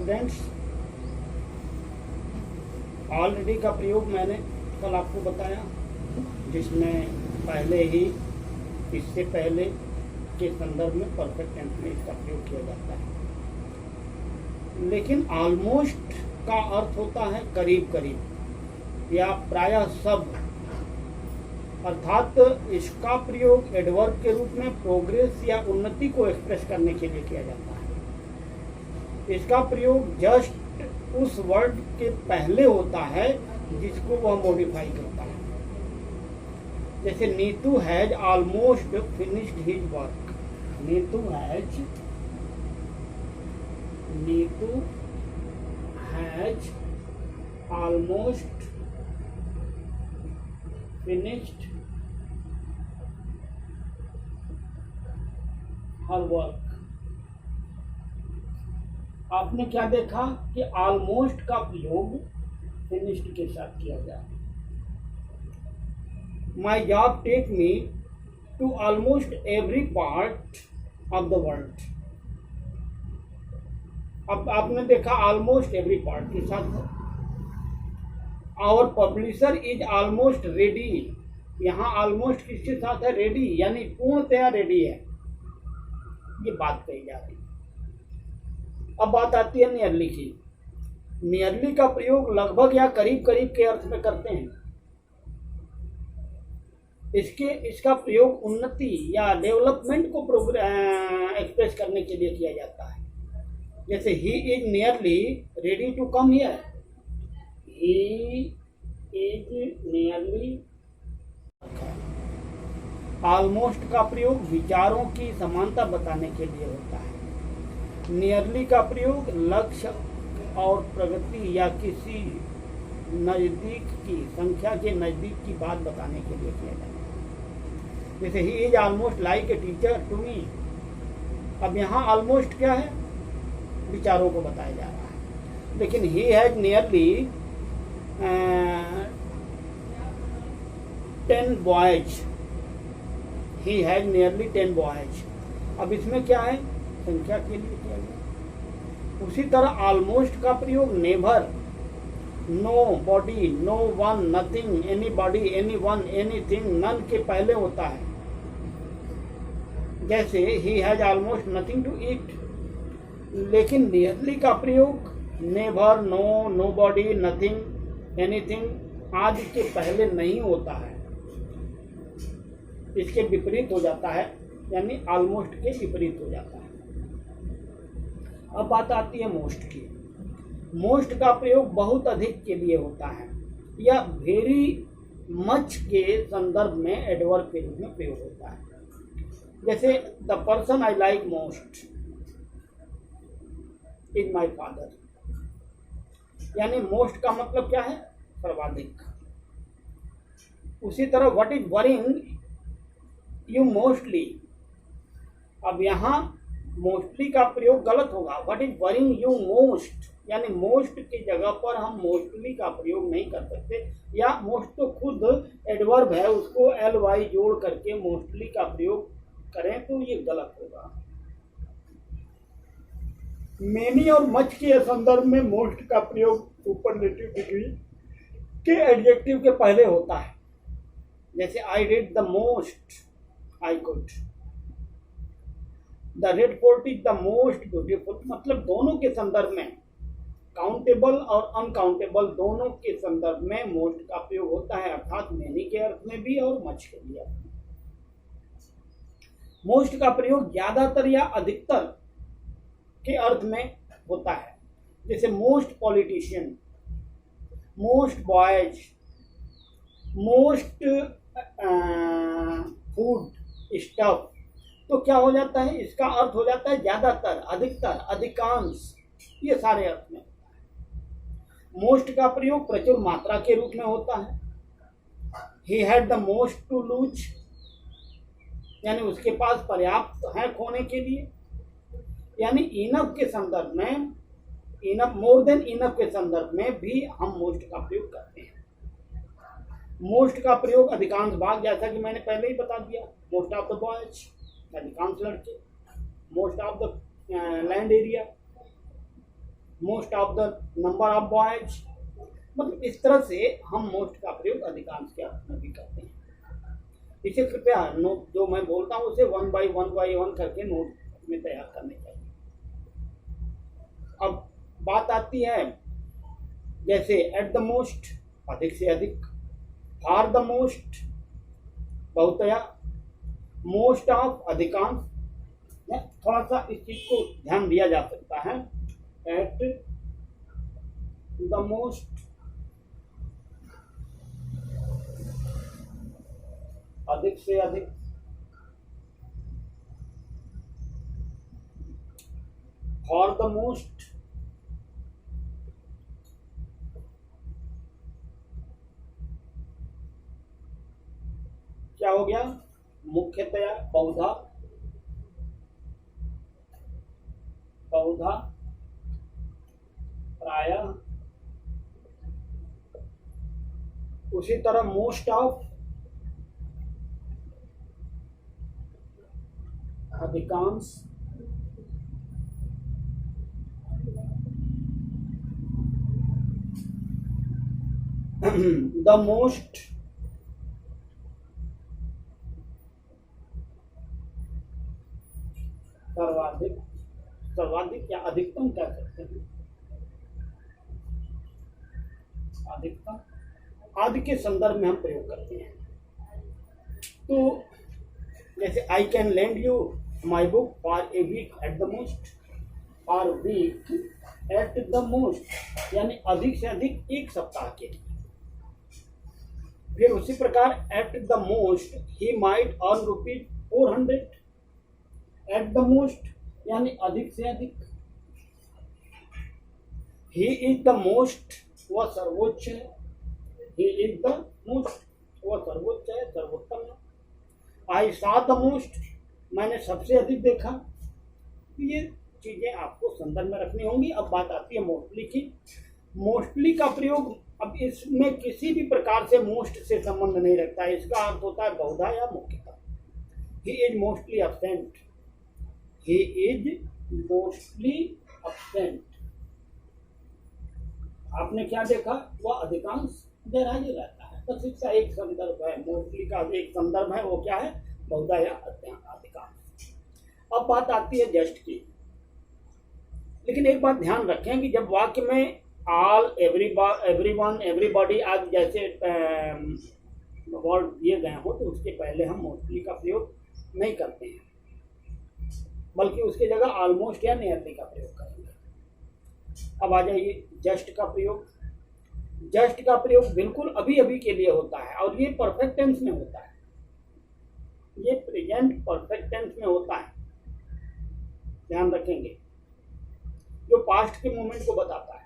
Students, already का प्रयोग मैंने कल आपको बताया, जिसमें पहले ही इससे पहले के संदर्भ में परफेक्ट टेंस में इसका प्रयोग किया जाता है। लेकिन ऑलमोस्ट का अर्थ होता है करीब करीब या प्रायः सब, अर्थात इसका प्रयोग एडवर्ब के रूप में प्रोग्रेस या उन्नति को एक्सप्रेस करने के लिए किया जाता है। इसका प्रयोग जस्ट उस वर्ड के पहले होता है जिसको वह मॉडिफाई करता है। जैसे Neetu has almost finished his work. Neetu has almost finished her work. आपने क्या देखा कि ऑलमोस्ट का प्रयोग फिनिश्ड के साथ किया गया। My job take me to almost every part of the world. अब आपने देखा ऑलमोस्ट एवरी पार्ट के साथ। Our publisher is almost ready. यहाँ ऑलमोस्ट किसके साथ है? रेडी, यानी पूर्णतया रेडी है, ये बात कही जा रही है। अब बात आती है नियरली की। नियरली का प्रयोग लगभग या करीब करीब के अर्थ में करते हैं। इसका प्रयोग उन्नति या डेवलपमेंट को एक्सप्रेस करने के लिए किया जाता है। जैसे he is nearly ready to come here. He is nearly. Almost का प्रयोग विचारों की समानता बताने के लिए होता है। नियरली का प्रयोग लक्ष्य और प्रगति या किसी नज़दीक की संख्या के नज़दीक की बात बताने के लिए किया जाता है। जैसे he is almost like a teacher to me. अब यहाँ ऑलमोस्ट क्या है? विचारों को बताया जा रहा है। लेकिन he has nearly 10 boys. He has nearly 10 boys. अब इसमें क्या है? संख्या के लिए किया गया। उसी तरह ऑलमोस्ट का प्रयोग never, nobody, no one, nothing, anybody, anyone, anything, none के पहले होता है। जैसे he has almost nothing to eat. लेकिन नियरली का प्रयोग never, no, nobody, nothing, anything आदि के पहले नहीं होता है, इसके विपरीत हो जाता है, यानी ऑलमोस्ट के विपरीत हो जाता है। अब बात आती है मोस्ट की। मोस्ट का प्रयोग बहुत अधिक के लिए होता है या वेरी मच के संदर्भ में एडवर्ब के रूप में प्रयोग होता है। जैसे the person I like most is my father. यानी मोस्ट का मतलब क्या है? सर्वाधिक। उसी तरह what is worrying you mostly. अब यहाँ मोस्टली का प्रयोग गलत होगा। What is worrying you most, यानी मोस्ट की जगह पर हम मोस्टली का प्रयोग नहीं कर सकते, या मोस्ट तो खुद एडवर्ब है, उसको ly जोड़ करके मोस्टली का प्रयोग करें तो ये गलत होगा। मेनी और मच के संदर्भ में मोस्ट का प्रयोग सुपरलेटिव डिग्री के एडजेक्टिव के पहले होता है। जैसे I did the most I could. The red fort is the most beautiful. मतलब दोनों के संदर्भ में, काउंटेबल और अनकाउंटेबल दोनों के संदर्भ में मोस्ट का प्रयोग होता है, अर्थात मेनी के अर्थ में भी और मच के लिए। मोस्ट का प्रयोग ज्यादातर या अधिकतर के अर्थ में होता है। जैसे most politician, most boys, most food stuff. तो क्या हो जाता है? इसका अर्थ हो जाता है ज्यादातर, अधिकतर, अधिकांश, ये सारे अर्थ में होता है। मोस्ट का प्रयोग प्रचुर मात्रा के रूप में होता है। He had the most to lose, यानी उसके पास पर्याप्त है खोने के लिए। यानी इनफ के संदर्भ में, इनफ, मोर देन इनफ के संदर्भ में भी हम मोस्ट का प्रयोग करते हैं। मोस्ट का प्रयोग अधिकांश भाग, जैसा कि मैंने पहले ही बता दिया, मोस्ट ऑफ द बॉयज, अधिकांश लड़के, most of the land area, most of the number of boys. मतलब इस तरह से हम मोस्ट का प्रयोग अधिकांश के अर्थ में भी करते हैं। इसे कृपया नोट, जो मैं बोलता हूँ उसे वन बाई वन करके नोट में तैयार करने चाहिए। अब बात आती है जैसे एट द मोस्ट, अधिक से अधिक, फॉर द मोस्ट, बहुतया, मोस्ट ऑफ, अधिकांश। थोड़ा सा इस चीज को ध्यान दिया जा सकता है। एट द मोस्ट, अधिक से अधिक, फॉर द मोस्ट, क्या हो गया, मुख्यतया, बहुधा, बहुधा, प्रायः। उसी तरह मोस्ट ऑफ, अधिकांश, द मोस्ट, सर्वाधिक, सर्वाधिक या अधिकतम कह सकते हैं, अधिकतम आदि के संदर्भ में हम प्रयोग करते हैं। तो जैसे I can lend you my book for a week at the most, और वीक एट द मोस्ट यानी अधिक से अधिक एक सप्ताह के लिए। फिर उसी प्रकार eight the most he might earn ₹400, eight the most यानी अधिक से अधिक। ही इज द मोस्ट, वह सर्वोच्च है, ही इज द मोस्ट, वह सर्वोच्च है, सर्वोत्तम है। आई सॉ द मोस्ट, मैंने सबसे अधिक देखा। तो ये चीजें आपको संदर्भ में रखनी होंगी। अब बात आती है मोस्टली की। मोस्टली का प्रयोग, अब इसमें किसी भी प्रकार से मोस्ट से संबंध नहीं रखता है। इसका अर्थ होता है बहुधा या मुख्यता। He is mostly absent, he is mostly absent. आपने क्या देखा, वह अधिकांश गैर हाजिर रहता है। बस इसका एक संदर्भ है, मोस्टली का एक संदर्भ है, वो क्या है, बहुधा या अधिकांश। अब बात आती है जस्ट की। लेकिन एक बात ध्यान रखें कि जब वाक्य में ऑल, एवरीवन, एवरीबॉडी आदि जैसे वर्ड दिए गए हो, तो उसके पहले हम मोस्टली का प्रयोग नहीं करते हैं, बल्कि उसकी जगह ऑलमोस्ट या नियरली का प्रयोग करेंगे। अब आ जाइए जस्ट का प्रयोग। जस्ट का प्रयोग बिल्कुल अभी अभी के लिए होता है, और ये परफेक्ट टेंस में होता है। ये प्रेजेंट परफेक्ट टेंस में होता है, ध्यान रखेंगे, जो पास्ट के मोमेंट को बताता है।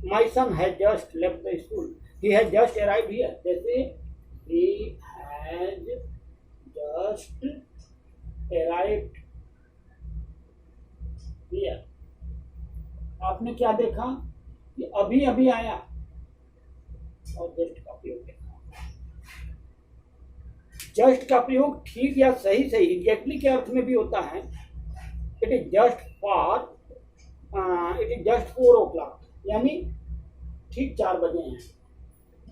My son has just left the school, he has just arrived here. जैसे he has just arrived here, आपने क्या देखा कि अभी अभी आया, और जस्ट का प्रयोग देखा। जस्ट का प्रयोग ठीक या सही सही, एग्जैक्टली के अर्थ में भी होता है। It is just for, it is just 4 o'clock, यानी ठीक 4 बजे हैं।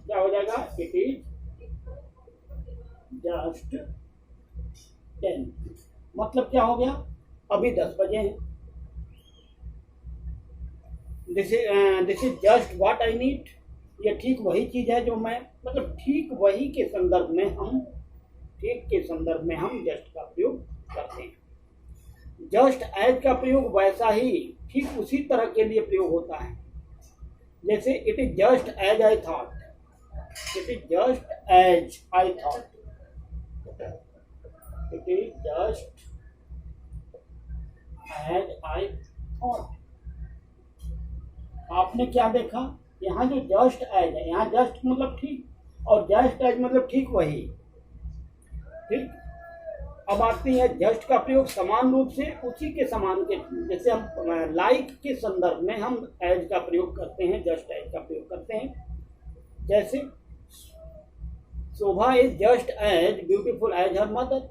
क्या हो जाएगा, इट इज जस्ट 10, मतलब क्या हो गया, अभी 10 बजे हैं। This is just what I need, ये ठीक वही चीज है जो मैं, मतलब ठीक वही के संदर्भ में हम, ठीक के संदर्भ में हम जस्ट का प्रयोग करते हैं। जस्ट एज का प्रयोग वैसा ही, ठीक उसी तरह के लिए प्रयोग होता है। जैसे it is just as I thought, it is just as I thought, it is just as I thought. आपने क्या देखा, यहाँ जो जस्ट एज है, यहाँ जस्ट मतलब ठीक, और जस्ट एज मतलब ठीक वही, ठीक। अब आती है जस्ट का प्रयोग समान रूप से उसी के समान के, जैसे हम लाइक के संदर्भ में हम एज का प्रयोग करते हैं, जस्ट एज का प्रयोग करते हैं। जैसे Shobha is just as beautiful as her mother,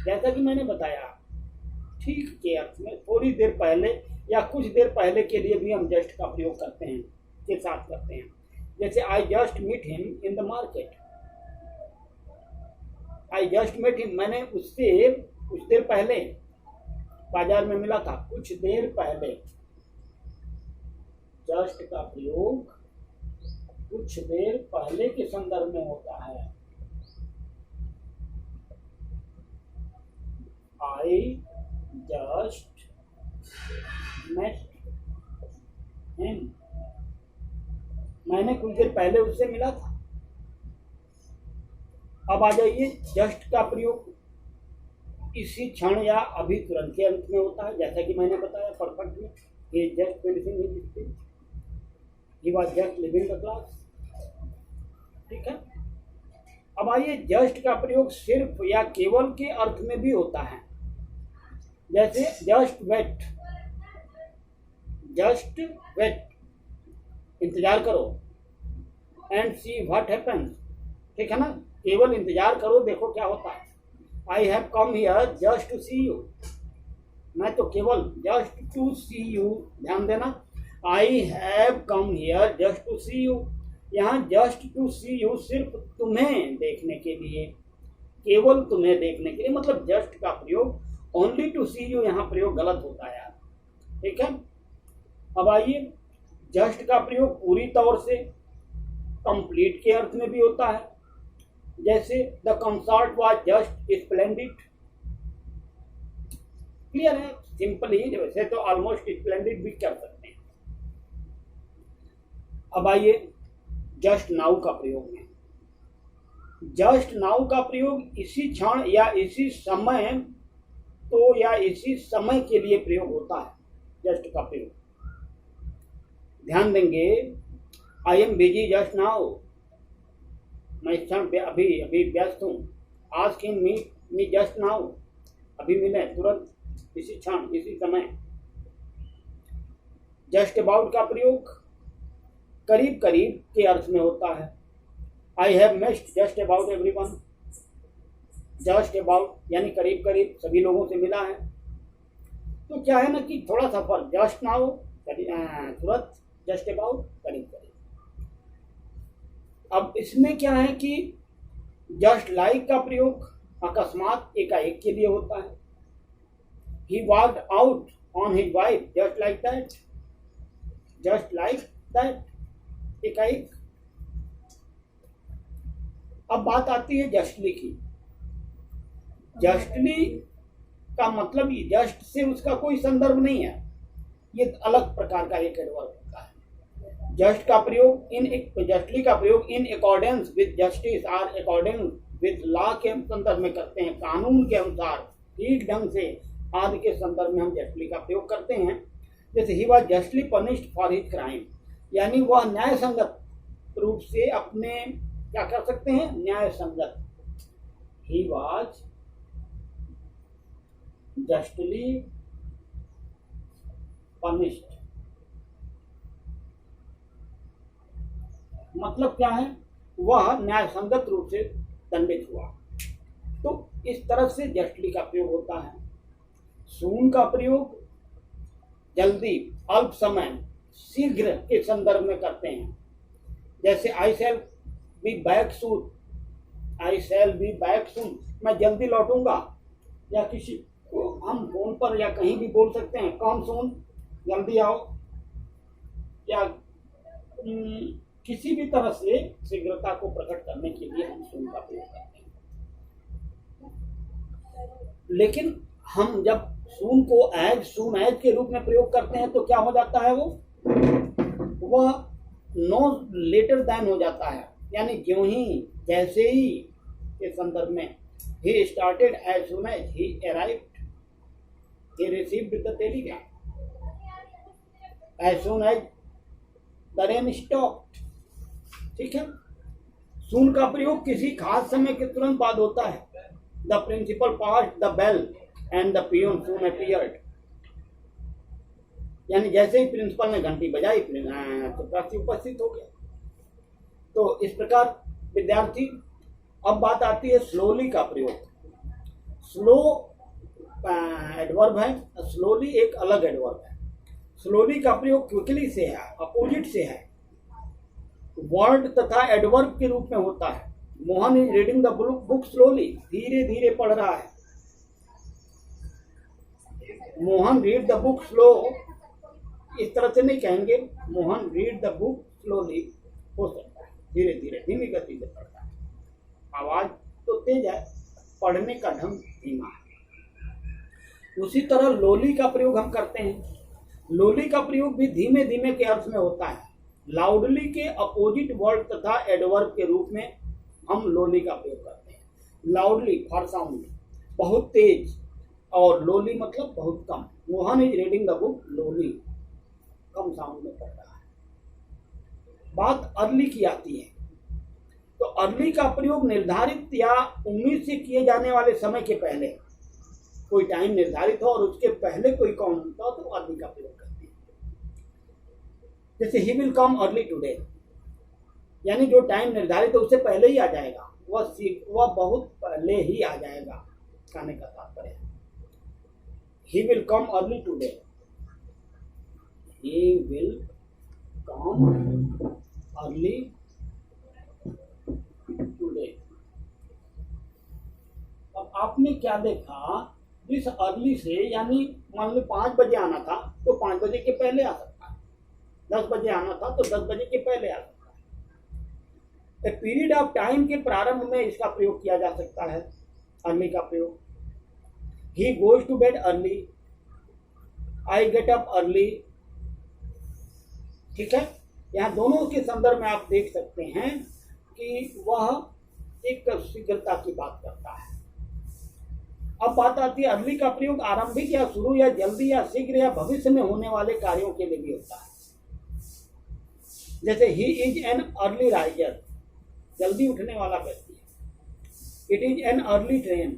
जैसा कि मैंने बताया, ठीक के अर्थ में, थोड़ी देर पहले या कुछ देर पहले के लिए भी हम जस्ट का प्रयोग करते हैं, के साथ करते हैं। जैसे I just meet him in the market, I just meet him, मैंने उससे कुछ देर पहले बाजार में मिला था, कुछ देर पहले। जस्ट का प्रयोग कुछ देर पहले के संदर्भ में होता है। आई जस्ट मेट हिम, मैंने कुछ देर पहले उससे मिला था। अब आ जाइए, जस्ट का प्रयोग इसी क्षण या अभी तुरंत के अंत में होता है, जैसा कि मैंने बताया परफेक्ट में, he just finishing his speech, he was just leaving the class। ठीक है। अब आइए, जस्ट का प्रयोग सिर्फ या केवल के अर्थ में भी होता है। जैसे जस्ट वेट, जस्ट वेट, इंतजार करो, एंड सी व्हाट हैपेंस, ठीक है ना, केवल इंतजार करो, देखो क्या होता है। I have come here just to see you, मैं तो केवल जस्ट टू सी यू, ध्यान देना, I have come here just to see you, यहाँ जस्ट टू सी यू सिर्फ तुम्हें देखने के लिए, केवल तुम्हें देखने के लिए, मतलब जस्ट का प्रयोग ओनली टू सी यू, यहाँ प्रयोग गलत होता है यार, ठीक है। अब आइए, जस्ट का प्रयोग पूरी तौर से कंप्लीट के अर्थ में भी होता है। जैसे the concert was just splendid, clear है, सिंपल ही, वैसे तो ऑलमोस्ट स्प्लेंडिड भी कर सकते हैं। अब आइए, जस्ट नाउ का प्रयोग में, जस्ट नाउ का प्रयोग इसी क्षण या इसी समय, तो या इसी समय के लिए प्रयोग होता है जस्ट का प्रयोग। ध्यान देंगे, I am busy just now, मैं इस क्षण अभी अभी व्यस्त हूँ। आस्क हिम मी जस्ट नाउ, अभी मिले तुरंत, इसी क्षण इसी समय। जस्ट अबाउट का प्रयोग करीब करीब के अर्थ में होता है। I have missed just about everyone, just about यानी करीब करीब सभी लोगों से मिला है। तो क्या है ना कि थोड़ा सा फर्क, जस्ट नाउ तुरंत, जस्ट अबाउट करीब करीब। अब इसमें क्या है कि जस्ट लाइक का प्रयोग अकस्मात एकाएक के लिए होता है। He walked out on his wife just like that, just like that, एकाएक। अब बात आती है जस्टली की। जस्टली का मतलब ये जस्ट से उसका कोई संदर्भ नहीं है, ये अलग प्रकार का एक एडवर्ब होता है। जस्ट का प्रयोग जस्टली का प्रयोग इन अकॉर्डेंस विद जस्टिस और अकॉर्डिंग विद लॉ के संदर्भ में करते हैं, कानून के अनुसार, ठीक ढंग से आदि के संदर्भ में हम जस्टली का प्रयोग करते हैं। जैसे he was justly punished for his crime, यानी वह न्याय संगत रूप से अपने क्या कर सकते हैं, न्याय संगत, ही वॉज जस्टली पनिश्ड, मतलब क्या है, वह न्याय संगत रूप से दंडित हुआ। तो इस तरह से जस्टली का प्रयोग होता है। सून का प्रयोग जल्दी, अल्प समय, शीघ्र के संदर्भ में करते हैं। जैसे I shall be back soon, I shall be back soon, मैं जल्दी लौटूंगा, या किसी को हम फोन पर या कहीं भी बोल सकते हैं, कम सून, जल्दी आओ, या किसी भी तरह से शीघ्रता को प्रकट करने के लिए हम सून का प्रयोग करते हैं। लेकिन हम जब सून को सून एज के रूप में प्रयोग करते हैं तो क्या हो जाता है, वह नो लेटर देन हो जाता है, यानी ज्यों ही, जैसे ही के संदर्भ में। He started as soon as he arrived, he received the telegram, as soon as the rain stopped, ठीक है। सून का प्रयोग किसी खास समय के तुरंत बाद होता है। The principal passed the bell and the peon soon appeared, यानी जैसे ही प्रिंसिपल ने घंटी बजाई तो प्रार्थी उपस्थित हो गया। तो इस प्रकार विद्यार्थी, अब बात आती है स्लोली का प्रयोग। स्लो एडवर्ब है, स्लोली एक अलग एडवर्ब है। स्लोली का प्रयोग क्विकली से है, अपोजिट से है, वर्ड तथा एडवर्ब के रूप में होता है। Mohan is reading the book slowly, धीरे धीरे पढ़ रहा है। Mohan read the book slow, इस तरह से नहीं कहेंगे, Mohan read the book slowly हो सकता है, धीरे धीरे धीमी गति से पढ़ता है। आवाज तो तेज है, पढ़ने का ढंग धीमा है। उसी तरह लोली का प्रयोग हम करते हैं। लोली का प्रयोग भी धीमे धीमे के अर्थ में होता है। लाउडली के अपोजिट वर्ड तथा एडवर्ब के रूप में हम लोली का प्रयोग करते हैं। लाउडली फॉर साउंड, बहुत तेज, और लोली मतलब बहुत कम। Mohan is reading the book lowly, कम साउंड में पढ़ रहा है। बात अर्ली की आती है, तो अर्ली का प्रयोग निर्धारित या उम्मीद से किए जाने वाले समय के पहले, कोई टाइम निर्धारित हो और उसके पहले कोई काम होता हो तो अर्ली का प्रयोग करते हैं। जैसे he will come early today, यानी जो टाइम निर्धारित है उससे पहले ही आ जाएगा, वह बहुत पहले ही आ जाएगा, कहने का तात्पर्य है। He will come early today, he will come early today. अब आपने क्या देखा, इस अर्ली से यानी मान लो 5 बजे आना था तो 5 बजे के पहले आ सकता है, 10 बजे आना था तो 10 बजे के पहले आ सकता है। ए पीरियड ऑफ टाइम के प्रारंभ में इसका प्रयोग किया जा सकता है, अर्ली का प्रयोग। He goes to bed early, I get up early, ठीक है। यहाँ दोनों के संदर्भ में आप देख सकते हैं कि वह एक शीघ्रता की बात करता है। अब बात आती है अर्ली का प्रयोग आरंभिक या शुरू या जल्दी या शीघ्र या भविष्य में होने वाले कार्यों के लिए भी होता है। जैसे he is an early riser, जल्दी उठने वाला व्यक्ति है। It is an early train,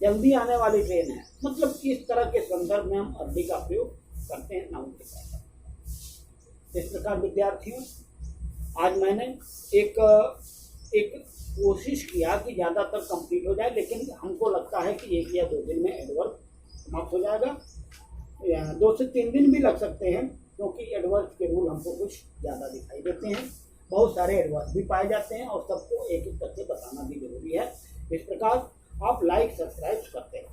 जल्दी आने वाली ट्रेन है। मतलब इस तरह के संदर्भ में हम अर्ली का प्रयोग करते हैं नाउन के साथ। इस प्रकार विद्यार्थियों, आज मैंने एक कोशिश किया कि ज़्यादातर कंप्लीट हो जाए, लेकिन हमको लगता है कि 1 या 2 दिन में एडवर्ब समाप्त हो जाएगा, या 2 से 3 दिन भी लग सकते हैं, क्योंकि एडवर्ब के रूल हमको कुछ ज़्यादा दिखाई देते हैं। बहुत सारे एडवर्ब भी पाए जाते हैं और सबको एक एक करके बताना भी जरूरी है। इस प्रकार आप लाइक सब्सक्राइब करते हैं।